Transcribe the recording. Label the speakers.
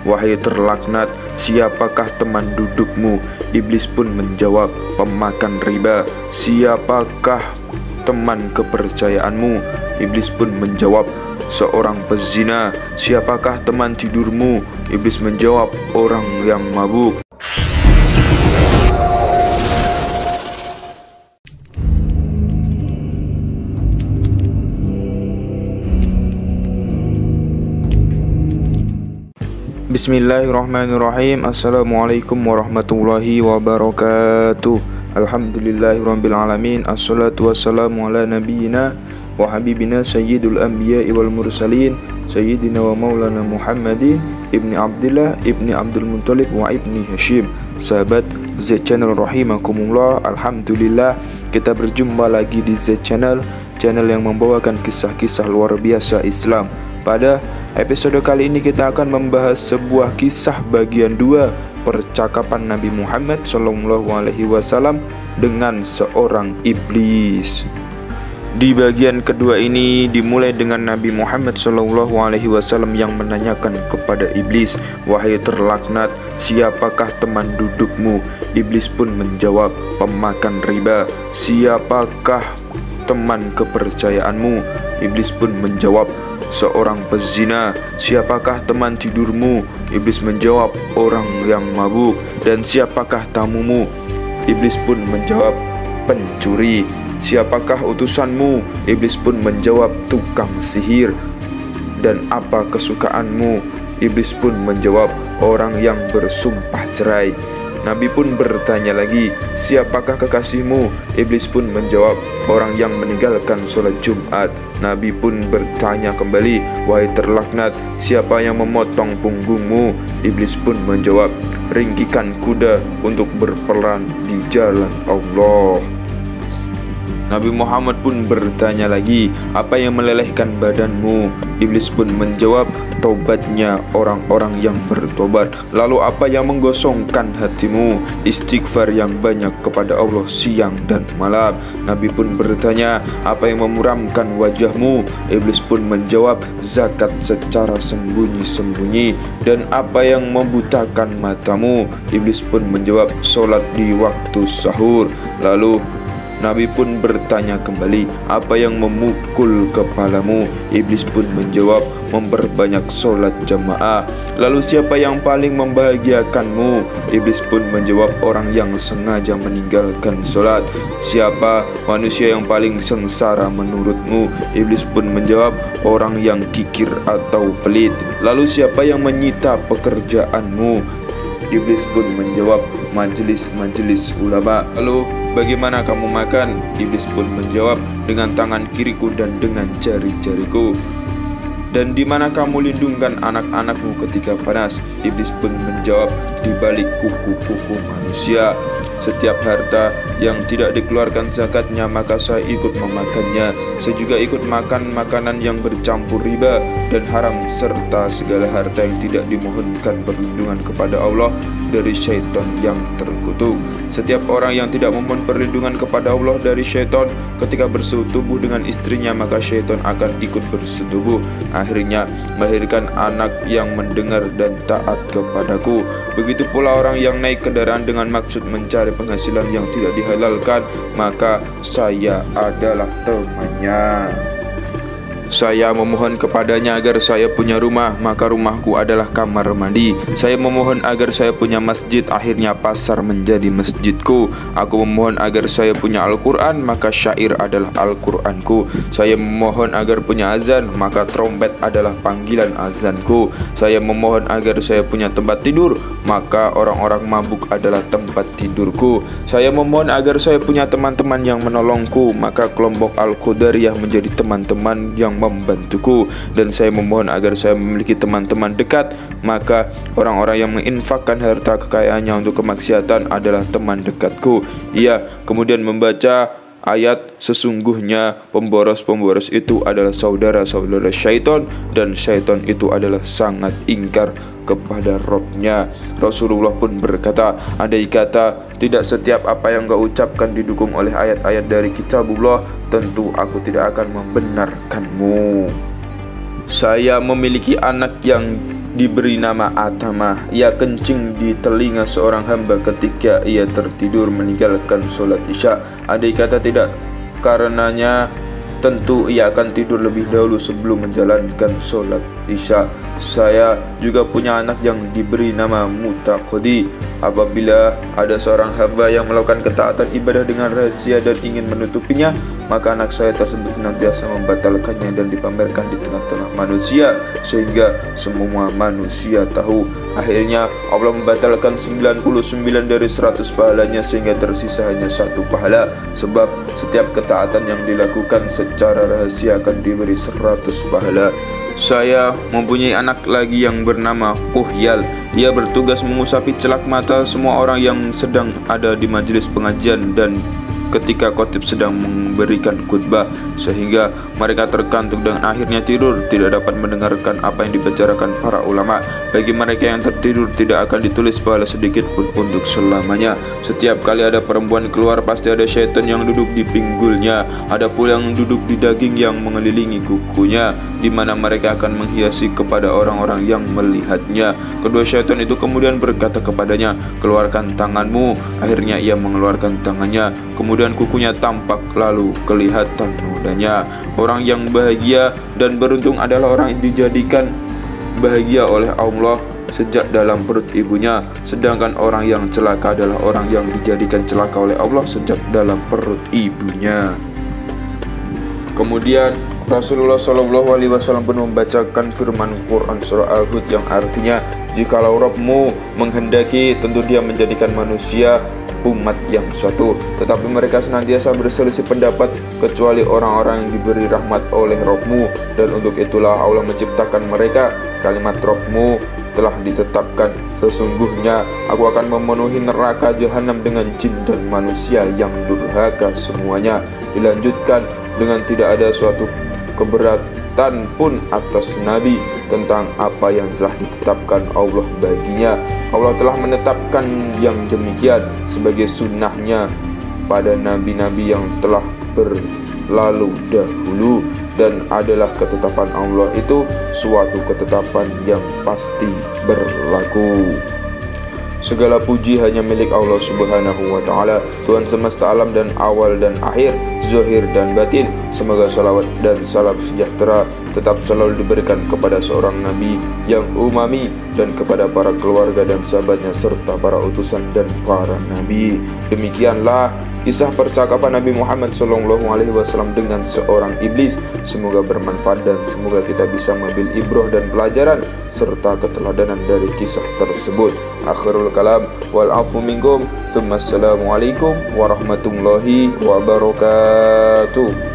Speaker 1: wahai terlaknat, siapakah teman dudukmu? Iblis pun menjawab, pemakan riba. Siapakah teman kepercayaanmu? Iblis pun menjawab, seorang pezina. Siapakah teman tidurmu? Iblis menjawab, orang yang mabuk. Bismillahirrahmanirrahim. Assalamualaikum warahmatullahi wabarakatuh. Alhamdulillahirabbil alamin. Assalatu wassalamu ala nabiyyina wa habibina sayyidul anbiya'i wal mursalin, sayyidina wa maulana Muhammadin ibni Abdillah ibni Abdul Muttalib wa ibni Hashim. Sahabat Z Channel rahimakumullah, alhamdulillah kita berjumpa lagi di Z Channel, channel yang membawakan kisah-kisah luar biasa Islam. Pada episode kali ini kita akan membahas sebuah kisah bagian 2 percakapan Nabi Muhammad SAW dengan seorang iblis. Di bagian kedua ini dimulai dengan Nabi Muhammad SAW yang menanyakan kepada iblis, wahai terlaknat, siapakah teman dudukmu? Iblis pun menjawab, pemakan riba. Siapakah teman kepercayaanmu? Iblis pun menjawab, seorang pezina. Siapakah teman tidurmu? Iblis menjawab, orang yang mabuk. Dan siapakah tamumu? Iblis pun menjawab, pencuri. Siapakah utusanmu? Iblis pun menjawab, tukang sihir. Dan apa kesukaanmu? Iblis pun menjawab, orang yang bersumpah cerai. Nabi pun bertanya lagi, siapakah kekasihmu? Iblis pun menjawab, orang yang meninggalkan sholat Jumat. Nabi pun bertanya kembali, wahai terlaknat, siapa yang memotong punggungmu? Iblis pun menjawab, ringkikan kuda untuk berperang di jalan Allah. Nabi Muhammad pun bertanya lagi, apa yang melelehkan badanmu? Iblis pun menjawab, taubatnya orang-orang yang bertobat. Lalu apa yang menggosongkan hatimu? Istighfar yang banyak kepada Allah siang dan malam. Nabi pun bertanya, apa yang memuramkan wajahmu? Iblis pun menjawab, zakat secara sembunyi-sembunyi. Dan apa yang membutakan matamu? Iblis pun menjawab, sholat di waktu sahur. Lalu Nabi pun bertanya kembali, apa yang memukul kepalamu? Iblis pun menjawab, memperbanyak sholat jamaah. Lalu siapa yang paling membahagiakanmu? Iblis pun menjawab, orang yang sengaja meninggalkan sholat. Siapa manusia yang paling sengsara menurutmu? Iblis pun menjawab, orang yang kikir atau pelit. Lalu siapa yang menyita pekerjaanmu? Iblis pun menjawab, majelis-majelis ulama. Lalu bagaimana kamu makan? Iblis pun menjawab, dengan tangan kiriku dan dengan jari-jariku. Dan di mana kamu lindungkan anak-anakmu ketika panas? Iblis pun menjawab, di balik kuku-kuku manusia. Setiap harta yang tidak dikeluarkan zakatnya, maka saya ikut memakannya. Saya juga ikut makan makanan yang bercampur riba dan haram, serta segala harta yang tidak dimohonkan perlindungan kepada Allah dari syaitan yang terkutuk. Setiap orang yang tidak memohon perlindungan kepada Allah dari syaitan ketika bersetubuh dengan istrinya, maka syaitan akan ikut bersetubuh, akhirnya melahirkan anak yang mendengar dan taat kepadaku. Begitu pula orang yang naik kendaraan dengan maksud mencari penghasilan yang tidak dihalalkan, maka saya adalah temannya. Saya memohon kepadanya agar saya punya rumah, maka rumahku adalah kamar mandi. Saya memohon agar saya punya masjid, akhirnya pasar menjadi masjidku. Aku memohon agar saya punya Al-Quran, maka syair adalah Al-Quranku. Saya memohon agar punya azan, maka trompet adalah panggilan azanku. Saya memohon agar saya punya tempat tidur, maka orang-orang mabuk adalah tempat tidurku. Saya memohon agar saya punya teman-teman yang menolongku, maka kelompok Al-Qadariyah menjadi teman-teman yang membantuku. Dan saya memohon agar saya memiliki teman-teman dekat, maka orang-orang yang menginfakkan harta kekayaannya untuk kemaksiatan adalah teman dekatku. Ia kemudian membaca ayat, sesungguhnya pemboros-pemboros itu adalah saudara-saudara syaitan, dan syaitan itu adalah sangat ingkar kepada Rabb-nya. Rasulullah pun berkata, andai kata tidak setiap apa yang kau ucapkan didukung oleh ayat-ayat dari kitabullah, tentu aku tidak akan membenarkanmu. Saya memiliki anak yang diberi nama Atama. Ia kencing di telinga seorang hamba ketika ia tertidur meninggalkan sholat isya. Andai kata tidak karenanya, tentu ia akan tidur lebih dahulu sebelum menjalankan sholat isya. Saya juga punya anak yang diberi nama Mutaqodi. Apabila ada seorang hamba yang melakukan ketaatan ibadah dengan rahasia dan ingin menutupinya, maka anak saya tersebut senantiasa membatalkannya dan dipamerkan di tengah-tengah manusia sehingga semua manusia tahu. Akhirnya Allah membatalkan 99 dari 100 pahalanya sehingga tersisa hanya 1 pahala. Sebab setiap ketaatan yang dilakukan secara rahasia akan diberi 100 pahala. Saya mempunyai anak lagi yang bernama Kuhyal. Ia bertugas mengusapi celak mata semua orang yang sedang ada di majelis pengajian dan ketika khotib sedang memberikan khutbah, sehingga mereka terkantuk dan akhirnya tidur, tidak dapat mendengarkan apa yang dibicarakan para ulama. Bagi mereka yang tertidur tidak akan ditulis pahala sedikit pun untuk selamanya. Setiap kali ada perempuan keluar pasti ada syaitan yang duduk di pinggulnya, ada pula yang duduk di daging yang mengelilingi kukunya, di mana mereka akan menghiasi kepada orang-orang yang melihatnya. Kedua syaitan itu kemudian berkata kepadanya, "Keluarkan tanganmu." Akhirnya ia mengeluarkan tangannya, kemudian kukunya tampak lalu kelihatan nodanya. Orang yang bahagia dan beruntung adalah orang yang dijadikan bahagia oleh Allah sejak dalam perut ibunya, sedangkan orang yang celaka adalah orang yang dijadikan celaka oleh Allah sejak dalam perut ibunya. Kemudian Rasulullah SAW pun membacakan firman Quran surah Al-Hud yang artinya, "Jikalau Rabbmu menghendaki, tentu Dia menjadikan manusia umat yang satu, tetapi mereka senantiasa berselisih pendapat kecuali orang-orang yang diberi rahmat oleh Rabbmu, dan untuk itulah Allah menciptakan mereka. Kalimat Rabbmu telah ditetapkan, sesungguhnya aku akan memenuhi neraka jahanam dengan jin dan manusia yang durhaka semuanya." Dilanjutkan dengan tidak ada suatu keberatan pun atas Nabi tentang apa yang telah ditetapkan Allah baginya. Allah telah menetapkan yang demikian sebagai sunnahnya pada nabi-nabi yang telah berlalu dahulu, dan adalah ketetapan Allah itu suatu ketetapan yang pasti berlaku. Segala puji hanya milik Allah Subhanahu wa Ta'ala, Tuhan semesta alam dan awal dan akhir, zahir dan batin. Semoga salawat dan salam sejahtera tetap selalu diberikan kepada seorang Nabi yang umami, dan kepada para keluarga dan sahabatnya serta para utusan dan para Nabi. Demikianlah kisah percakapan Nabi Muhammad SAW dengan seorang iblis. Semoga bermanfaat dan semoga kita bisa mengambil ibrah dan pelajaran serta keteladanan dari kisah tersebut. Akhirul kalam wal afu minkum. Assalamualaikum warahmatullahi wabarakatuh.